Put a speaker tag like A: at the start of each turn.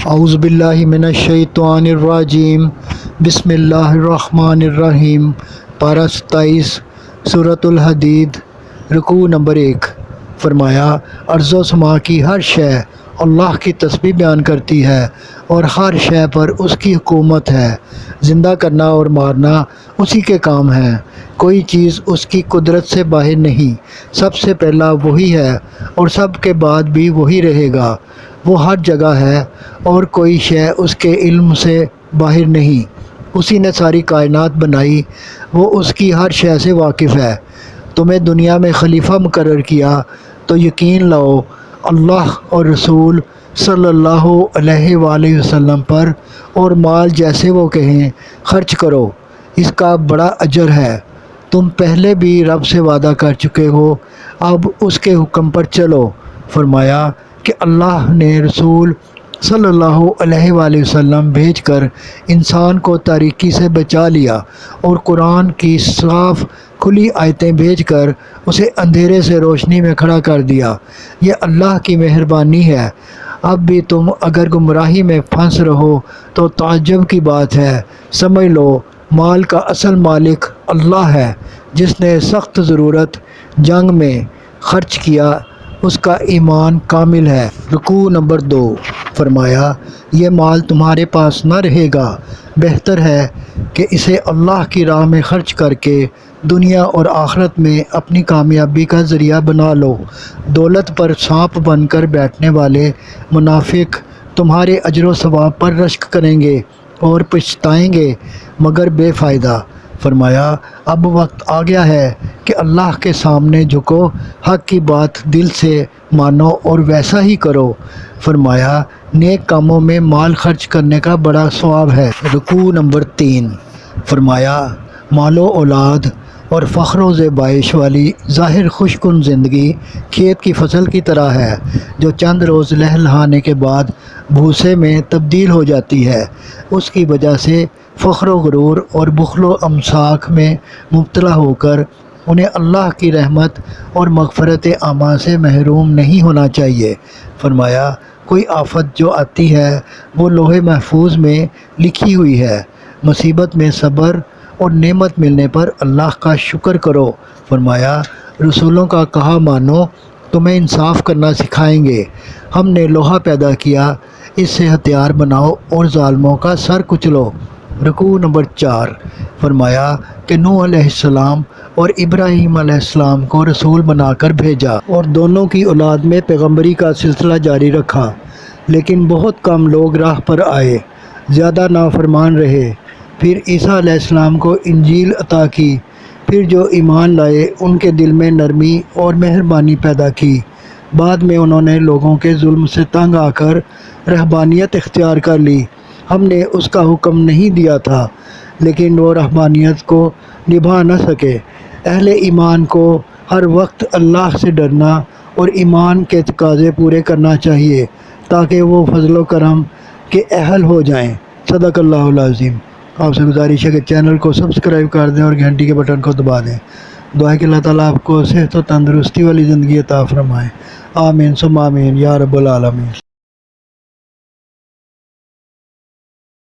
A: اعوذ باللہ من الشیطان الرجیم، بسم اللہ الرحمن الرحیم۔ پارہ 27 سورۃ الحدید، رکوع نمبر 1۔ فرمایا، ارض و سما کی ہر شے اللہ کی تسبیح بیان کرتی ہے اور ہر شے پر اس کی حکومت ہے۔ زندہ کرنا اور مارنا اسی کے کام ہیں، کوئی چیز اس کی قدرت سے باہر نہیں۔ سب سے پہلا وہی ہے اور سب کے بعد بھی وہی رہے گا۔ وہ ہر جگہ ہے اور کوئی شے اس کے علم سے باہر نہیں۔ اسی نے ساری کائنات بنائی، وہ اس کی ہر شے سے واقف ہے۔ تمہیں دنیا میں خلیفہ مقرر کیا تو یقین لاؤ اللہ اور رسول صلی اللہ علیہ وآلہ وسلم پر، اور مال جیسے وہ کہیں خرچ کرو، اس کا بڑا اجر ہے۔ تم پہلے بھی رب سے وعدہ کر چکے ہو، اب اس کے حکم پر چلو۔ فرمایا کہ اللہ نے رسول صلی اللہ علیہ وآلہ وسلم بھیج کر انسان کو تاریکی سے بچا لیا اور قرآن کی صاف کھلی آیتیں بھیج کر اسے اندھیرے سے روشنی میں کھڑا کر دیا۔ یہ اللہ کی مہربانی ہے۔ اب بھی تم اگر گمراہی میں پھنس رہو تو تعجب کی بات ہے۔ سمجھ لو مال کا اصل مالک اللہ ہے، جس نے سخت ضرورت جنگ میں خرچ کیا، اس کا ایمان کامل ہے۔ رکوع نمبر 2۔ فرمایا، یہ مال تمہارے پاس نہ رہے گا، بہتر ہے کہ اسے اللہ کی راہ میں خرچ کر کے دنیا اور آخرت میں اپنی کامیابی کا ذریعہ بنا لو۔ دولت پر سانپ بن کر بیٹھنے والے منافق تمہارے اجر و ثواب پر رشک کریں گے اور پچھتائیں گے، مگر بے فائدہ۔ فرمایا، اب وقت آ گیا ہے کہ اللہ کے سامنے جھکو، حق کی بات دل سے مانو اور ویسا ہی کرو۔ فرمایا، نیک کاموں میں مال خرچ کرنے کا بڑا ثواب ہے۔ رکوع نمبر 3۔ فرمایا، مال و اولاد اور فخر و زیبائش والی ظاہر خوشکن زندگی کھیت کی فصل کی طرح ہے، جو چند روز لہلہانے کے بعد بھوسے میں تبدیل ہو جاتی ہے۔ اس کی وجہ سے فخر و غرور اور بخل و امساک میں مبتلا ہو کر انہیں اللہ کی رحمت اور مغفرت عامہ سے محروم نہیں ہونا چاہیے۔ فرمایا، کوئی آفت جو آتی ہے وہ لوح محفوظ میں لکھی ہوئی ہے۔ مصیبت میں صبر اور نعمت ملنے پر اللہ کا شکر کرو۔ فرمایا، رسولوں کا کہا مانو، تمہیں انصاف کرنا سکھائیں گے۔ ہم نے لوہا پیدا کیا، اس سے ہتھیار بناؤ اور ظالموں کا سر کچلو۔ رکوع نمبر 4۔ فرمایا کہ نوح علیہ السلام اور ابراہیم علیہ السلام کو رسول بنا کر بھیجا اور دونوں کی اولاد میں پیغمبری کا سلسلہ جاری رکھا، لیکن بہت کم لوگ راہ پر آئے، زیادہ نافرمان رہے۔ پھر عیسیٰ علیہ السلام کو انجیل عطا کی، پھر جو ایمان لائے ان کے دل میں نرمی اور مہربانی پیدا کی۔ بعد میں انہوں نے لوگوں کے ظلم سے تنگ آ کر رہبانیت اختیار کر لی۔ ہم نے اس کا حکم نہیں دیا تھا، لیکن وہ رہبانیت کو نبھا نہ سکے۔ اہل ایمان کو ہر وقت اللہ سے ڈرنا اور ایمان کے تقاضے پورے کرنا چاہیے، تاکہ وہ فضل و کرم کے اہل ہو جائیں۔ صدق اللہ العظیم۔ آپ سے گزارش ہے کہ چینل کو سبسکرائب کر دیں اور گھنٹی کے بٹن کو دبا دیں۔ دعا ہے کہ اللہ تعالیٰ آپ کو صحت و تندرستی والی زندگی عطا فرمائے۔ آمین ثم آمین یا رب العالمین۔